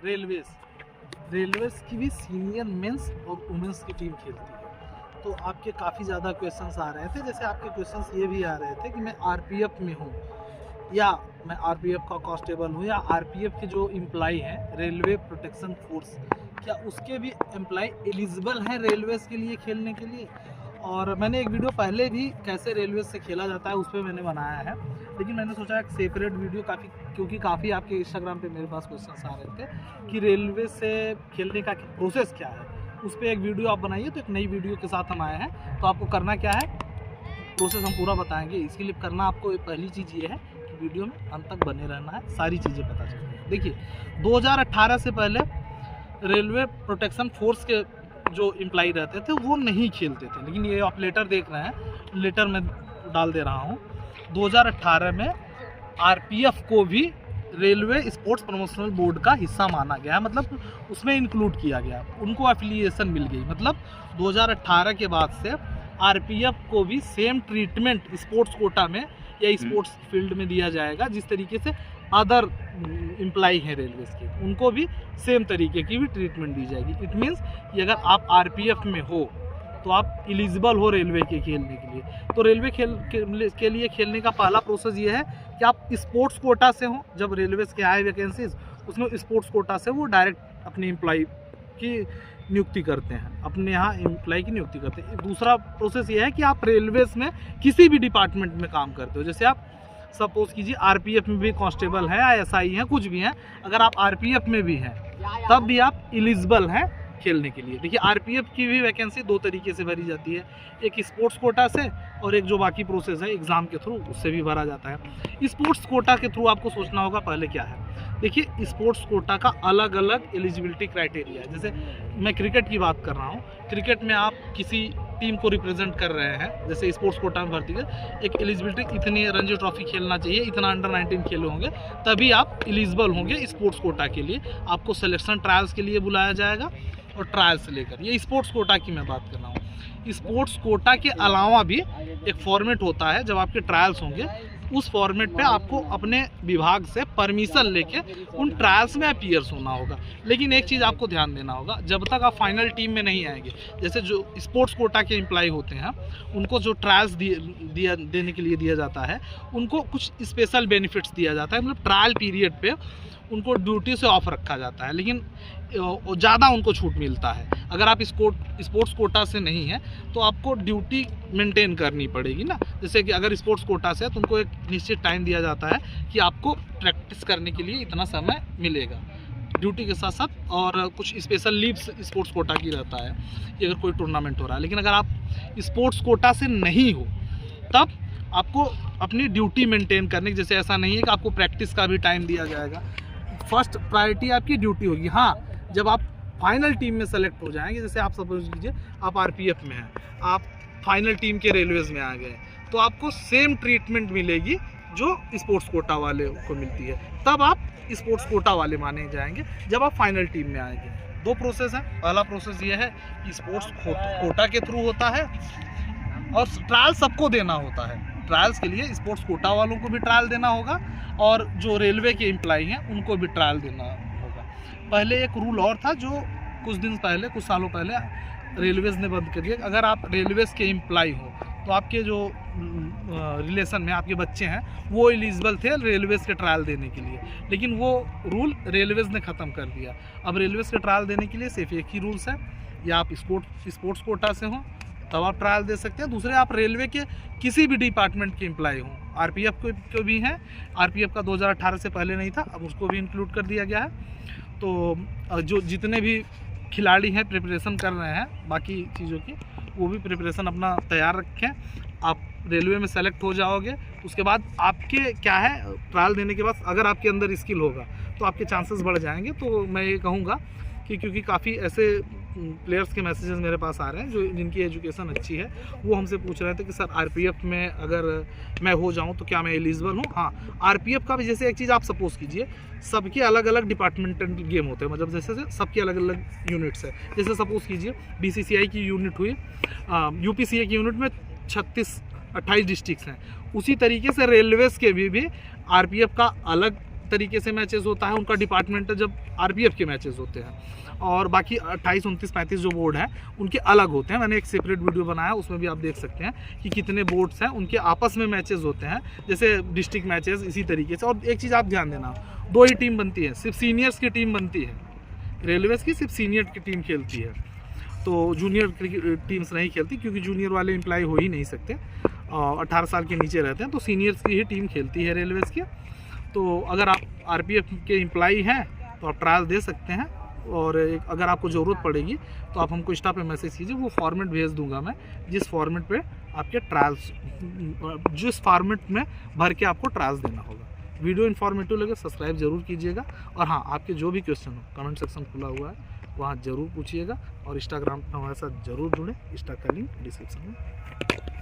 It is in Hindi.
रेलवेज की भी सीनियर मेंस और वुमेंस की टीम खेलती है। तो आपके काफ़ी ज़्यादा क्वेश्चंस आ रहे थे, जैसे आपके क्वेश्चंस ये भी आ रहे थे कि मैं आरपीएफ में हूँ या मैं आरपीएफ का कांस्टेबल हूँ या आरपीएफ के जो एम्प्लॉय हैं रेलवे प्रोटेक्शन फोर्स, क्या उसके भी एम्प्लॉय एलिजिबल हैं रेलवेज के लिए खेलने के लिए। और मैंने एक वीडियो पहले भी कैसे रेलवे से खेला जाता है उस पर मैंने बनाया है, लेकिन मैंने सोचा एक सेपरेट वीडियो क्योंकि काफ़ी आपके इंस्टाग्राम पे मेरे पास क्वेश्चंस आ रहे थे कि रेलवे से खेलने का प्रोसेस क्या है, उस पर एक वीडियो आप बनाइए। तो एक नई वीडियो के साथ हम आए हैं। तो आपको करना क्या है, प्रोसेस हम पूरा बताएंगे। इसके लिए करना आपको पहली चीज़ ये है कि वीडियो में अंत तक बने रहना है, सारी चीज़ें पता चलेंगी। देखिए 2018 से पहले रेलवे प्रोटेक्शन फोर्स के जो एम्प्लॉय रहते थे वो नहीं खेलते थे, लेकिन ये आप लेटर देख रहे हैं, लेटर में डाल दे रहा हूँ। 2018 में आरपीएफ को भी रेलवे स्पोर्ट्स प्रमोशनल बोर्ड का हिस्सा माना गया, मतलब उसमें इंक्लूड किया गया, उनको एफिलिएशन मिल गई। मतलब 2018 के बाद से आरपीएफ को भी सेम ट्रीटमेंट स्पोर्ट्स कोटा में या स्पोर्ट्स फील्ड में दिया जाएगा जिस तरीके से अदर एम्प्लॉय हैं रेलवेज के, उनको भी सेम तरीके की भी ट्रीटमेंट दी जाएगी। इट मीन्स कि अगर आप आरपीएफ में हो तो आप एलिजिबल हो रेलवे के खेलने के लिए। तो रेलवे के लिए खेलने का पहला प्रोसेस ये है कि आप स्पोर्ट्स कोटा से हो। जब रेलवेज के आए वैकेंसीज उसमें स्पोर्ट्स कोटा से वो डायरेक्ट अपने एम्प्लॉय की नियुक्ति करते हैं, अपने यहाँ एम्प्लॉय की नियुक्ति करते हैं। दूसरा प्रोसेस ये है कि आप रेलवेज में किसी भी डिपार्टमेंट में काम करते हो, जैसे आप सपोज कीजिए आरपीएफ में भी कांस्टेबल है, एसआई हैं, कुछ भी हैं, अगर आप आरपीएफ में भी हैं तब भी आप एलिजिबल हैं खेलने के लिए। देखिए आरपीएफ की भी वैकेंसी दो तरीके से भरी जाती है, एक स्पोर्ट्स कोटा से और एक जो बाकी प्रोसेस है एग्ज़ाम के थ्रू उससे भी भरा जाता है। स्पोर्ट्स कोटा के थ्रू आपको सोचना होगा पहले क्या है। देखिए स्पोर्ट्स कोटा का अलग अलग एलिजिबिलिटी क्राइटेरिया है। जैसे मैं क्रिकेट की बात कर रहा हूँ, क्रिकेट में आप किसी टीम को रिप्रेजेंट कर रहे हैं, जैसे स्पोर्ट्स कोटा में भर्ती कर एक एलिजिबिलिटी इतनी रणजी ट्रॉफी खेलना चाहिए, इतना अंडर 19 खेले होंगे तभी आप एलिजिबल होंगे स्पोर्ट्स कोटा के लिए। आपको सिलेक्शन ट्रायल्स के लिए बुलाया जाएगा और ट्रायल से लेकर, ये स्पोर्ट्स कोटा की मैं बात कर रहा हूँ। स्पोर्ट्स कोटा के अलावा भी एक फॉर्मेट होता है, जब आपके ट्रायल्स होंगे उस फॉर्मेट पे आपको अपने विभाग से परमिशन लेके उन ट्रायल्स में अपीयर्स होना होगा। लेकिन एक चीज़ आपको ध्यान देना होगा, जब तक आप फाइनल टीम में नहीं आएंगे, जैसे जो स्पोर्ट्स कोटा के एम्प्लॉय होते हैं उनको जो ट्रायल्स देने के लिए दिया जाता है उनको कुछ स्पेशल बेनिफिट्स दिया जाता है, मतलब ट्रायल पीरियड पे उनको ड्यूटी से ऑफ रखा जाता है, लेकिन ज़्यादा उनको छूट मिलता है। अगर आप स्पोर्ट्स कोटा से नहीं हैं तो आपको ड्यूटी मेंटेन करनी पड़ेगी ना। जैसे कि अगर स्पोर्ट्स कोटा से है तो उनको एक निश्चित टाइम दिया जाता है कि आपको प्रैक्टिस करने के लिए इतना समय मिलेगा ड्यूटी के साथ साथ, और कुछ स्पेशल लीव्स स्पोर्ट्स कोटा की रहता है कि अगर कोई टूर्नामेंट हो रहा है। लेकिन अगर आप स्पोर्ट्स कोटा से नहीं हो तब आपको अपनी ड्यूटी मेंटेन करने की, जैसे ऐसा नहीं है कि आपको प्रैक्टिस का भी टाइम दिया जाएगा, फर्स्ट प्रायोरिटी आपकी ड्यूटी होगी। हाँ, जब आप फाइनल टीम में सेलेक्ट हो जाएंगे, जैसे आप सपोज कीजिए आप आरपीएफ में हैं, आप फाइनल टीम के रेलवेज में आ गए, तो आपको सेम ट्रीटमेंट मिलेगी जो स्पोर्ट्स कोटा वाले को मिलती है, तब आप स्पोर्ट्स कोटा वाले माने जाएंगे जब आप फाइनल टीम में आएंगे। दो प्रोसेस है, पहला प्रोसेस ये है कि स्पोर्ट्स कोटा के थ्रू होता है और ट्रायल सबको देना होता है। ट्रायल्स के लिए स्पोर्ट्स कोटा वालों को भी ट्रायल देना होगा और जो रेलवे के एम्प्लॉय हैं उनको भी ट्रायल देना होगा। पहले एक रूल और था जो कुछ सालों पहले रेलवेज ने बंद कर दिया। अगर आप रेलवेज के एम्प्लॉय हो तो आपके जो रिलेशन में आपके बच्चे हैं वो एलिजिबल थे रेलवेज के ट्रायल देने के लिए, लेकिन वो रूल रेलवेज ने ख़त्म कर दिया। अब रेलवेज के ट्रायल देने के लिए सिर्फ एक ही रूल्स है, या आप स्पोर्ट्स कोटा से हों तब आप ट्रायल दे सकते हैं, दूसरे आप रेलवे के किसी भी डिपार्टमेंट के एम्प्लॉय हों। आरपीएफ को भी हैं, आरपीएफ का 2018 से पहले नहीं था, अब उसको भी इंक्लूड कर दिया गया है। तो जो जितने भी खिलाड़ी हैं प्रिपरेशन कर रहे हैं बाकी चीज़ों की, वो भी प्रिपरेशन अपना तैयार रखें। आप रेलवे में सेलेक्ट हो जाओगे, उसके बाद आपके क्या है, ट्रायल देने के बाद अगर आपके अंदर स्किल होगा तो आपके चांसेस बढ़ जाएंगे। तो मैं ये कहूँगा कि क्योंकि काफ़ी ऐसे प्लेयर्स के मैसेजेस मेरे पास आ रहे हैं जो जिनकी एजुकेशन अच्छी है, वो हमसे पूछ रहे थे कि सर आरपीएफ में अगर मैं हो जाऊं तो क्या मैं एलिजिबल हूं। हाँ, आरपीएफ का भी जैसे एक चीज़ आप सपोज कीजिए, सबके अलग अलग डिपार्टमेंटल गेम होते हैं, मतलब जैसे सबके अलग अलग यूनिट्स है। जैसे सपोज कीजिए बीसीसीआई की यूनिट हुई, यूपीसीए की यूनिट में 36-28 डिस्ट्रिक्ट्स हैं, उसी तरीके से रेलवेज़ के भी आरपीएफ का अलग तरीके से मैचेस होता है उनका डिपार्टमेंटल जब आरपीएफ के मैचेस होते हैं, और बाकी 28, 29, 35 जो बोर्ड हैं उनके अलग होते हैं। मैंने एक सेपरेट वीडियो बनाया, उसमें भी आप देख सकते हैं कि कितने बोर्ड्स हैं, उनके आपस में मैचेस होते हैं, जैसे डिस्ट्रिक्ट मैचेस इसी तरीके से। और एक चीज़ आप ध्यान देना, 2 ही टीम बनती है, सिर्फ सीनियर्स की टीम बनती है रेलवेज़ की, सिर्फ सीनियर की टीम खेलती है, तो जूनियर टीम्स नहीं खेलती, क्योंकि जूनियर वाले एम्प्लॉय हो ही नहीं सकते, 18 साल के नीचे रहते हैं, तो सीनियर्स की ही टीम खेलती है रेलवेज़ की। तो अगर आप आरपीएफ के एम्प्लॉय हैं तो आप ट्रायल दे सकते हैं, और अगर आपको ज़रूरत पड़ेगी तो आप हमको इंस्टा पे मैसेज कीजिए, वो फॉर्मेट भेज दूंगा मैं, जिस फॉर्मेट पे आपके ट्रायल्स, जिस फॉर्मेट में भर के आपको ट्रायल्स देना होगा। वीडियो इन्फॉर्मेटिव लगे सब्सक्राइब जरूर कीजिएगा, और हाँ, आपके जो भी क्वेश्चन हो कमेंट सेक्शन खुला हुआ है, वहाँ ज़रूर पूछिएगा, और इंस्टाग्राम पर हमारे साथ ज़रूर जुड़े, इंस्टा का लिंक डिस्क्रिप्शन में।